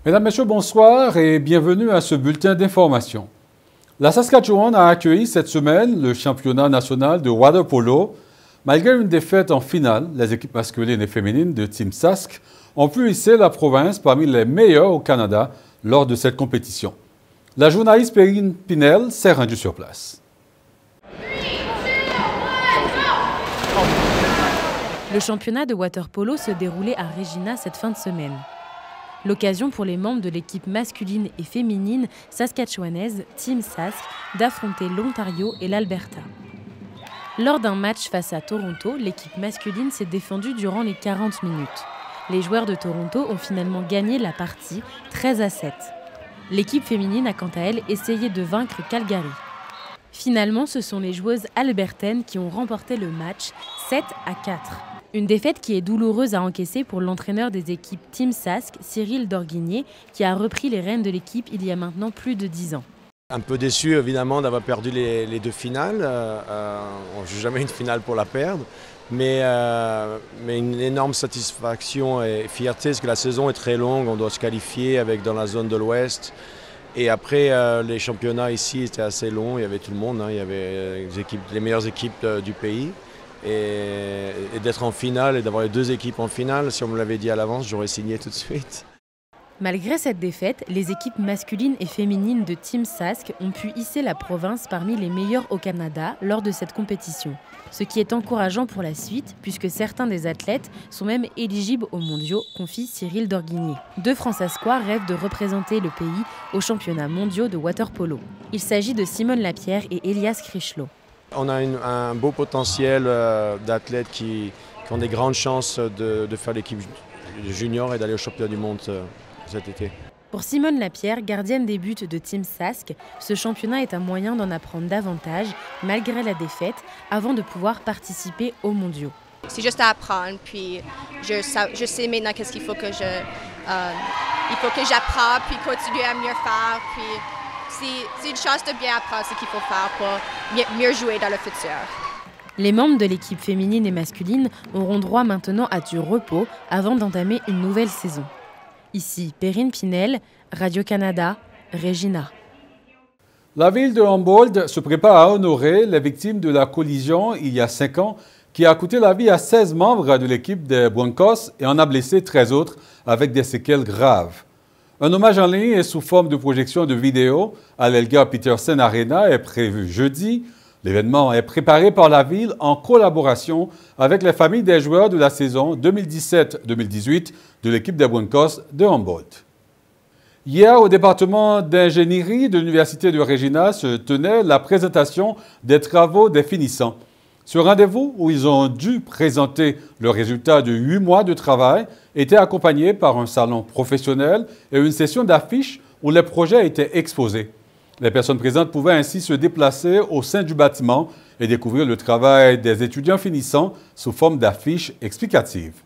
Mesdames, Messieurs, bonsoir et bienvenue à ce bulletin d'information. La Saskatchewan a accueilli cette semaine le championnat national de water polo. Malgré une défaite en finale, les équipes masculines et féminines de Team Sask ont pu hisser la province parmi les meilleures au Canada lors de cette compétition. La journaliste Perrine Pinel s'est rendue sur place. Le championnat de water polo se déroulait à Regina cette fin de semaine. L'occasion pour les membres de l'équipe masculine et féminine saskatchewanaise Team Sask d'affronter l'Ontario et l'Alberta. Lors d'un match face à Toronto, l'équipe masculine s'est défendue durant les 40 minutes. Les joueurs de Toronto ont finalement gagné la partie 13-7. L'équipe féminine a quant à elle essayé de vaincre Calgary. Finalement, ce sont les joueuses albertaines qui ont remporté le match 7-4. Une défaite qui est douloureuse à encaisser pour l'entraîneur des équipes Team Sask, Cyril Dorguigné, qui a repris les rênes de l'équipe il y a maintenant plus de 10 ans. Un peu déçu évidemment d'avoir perdu les deux finales. On ne joue jamais une finale pour la perdre, mais une énorme satisfaction et fierté parce que la saison est très longue, on doit se qualifier dans la zone de l'Ouest. Et après, les championnats ici étaient assez longs, il y avait tout le monde, il y avait les meilleures équipes du pays. Et d'être en finale et d'avoir les deux équipes en finale, si on me l'avait dit à l'avance, j'aurais signé tout de suite. Malgré cette défaite, les équipes masculines et féminines de Team Sask ont pu hisser la province parmi les meilleures au Canada lors de cette compétition. Ce qui est encourageant pour la suite, puisque certains des athlètes sont même éligibles aux mondiaux, confie Cyril Dorguigné. Deux Fransaskois rêvent de représenter le pays aux championnats mondiaux de water polo. Il s'agit de Simone Lapierre et Elias Critchlow. On a un beau potentiel d'athlètes qui ont des grandes chances de faire l'équipe junior et d'aller au championnat du monde cet été. Pour Simone Lapierre, gardienne des buts de Team Sask, ce championnat est un moyen d'en apprendre davantage, malgré la défaite, avant de pouvoir participer aux mondiaux. C'est juste à apprendre, puis je sais maintenant qu'est-ce qu'il faut que j'apprends, puis continuer à mieux faire, puis c'est une chance de bien apprendre ce qu'il faut faire pour mieux jouer dans le futur. Les membres de l'équipe féminine et masculine auront droit maintenant à du repos avant d'entamer une nouvelle saison. Ici, Perrine Pinel, Radio-Canada, Regina. La ville de Humboldt se prépare à honorer les victimes de la collision il y a 5 ans qui a coûté la vie à 16 membres de l'équipe des Broncos et en a blessé 13 autres avec des séquelles graves. Un hommage en ligne et sous forme de projection de vidéo à l'Elgar Peterson Arena est prévu jeudi. L'événement est préparé par la ville en collaboration avec les familles des joueurs de la saison 2017-2018 de l'équipe des Broncos de Humboldt. Hier, au département d'ingénierie de l'Université de Regina se tenait la présentation des travaux des finissants. Ce rendez-vous, où ils ont dû présenter le résultat de 8 mois de travail, était accompagné par un salon professionnel et une session d'affiches où les projets étaient exposés. Les personnes présentes pouvaient ainsi se déplacer au sein du bâtiment et découvrir le travail des étudiants finissants sous forme d'affiches explicatives.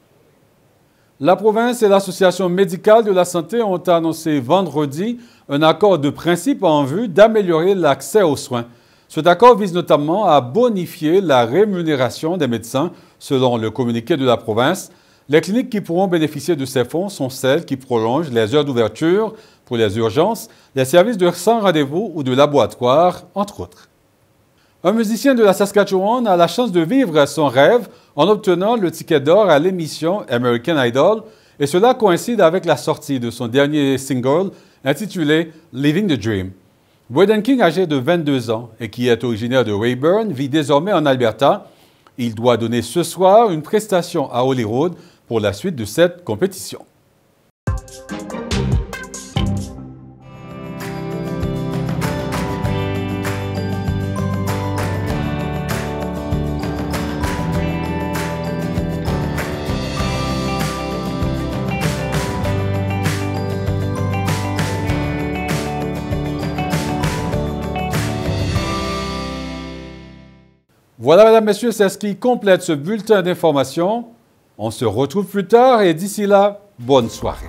La province et l'Association médicale de la santé ont annoncé vendredi un accord de principe en vue d'améliorer l'accès aux soins. Cet accord vise notamment à bonifier la rémunération des médecins selon le communiqué de la province. Les cliniques qui pourront bénéficier de ces fonds sont celles qui prolongent les heures d'ouverture pour les urgences, les services de sans rendez-vous ou de laboratoire, entre autres. Un musicien de la Saskatchewan a la chance de vivre son rêve en obtenant le ticket d'or à l'émission American Idol, et cela coïncide avec la sortie de son dernier single intitulé Living the Dream. Braden King, âgé de 22 ans et qui est originaire de Weyburn, vit désormais en Alberta. Il doit donner ce soir une prestation à Hollywood pour la suite de cette compétition. Voilà, mesdames, messieurs, c'est ce qui complète ce bulletin d'information. On se retrouve plus tard et d'ici là, bonne soirée.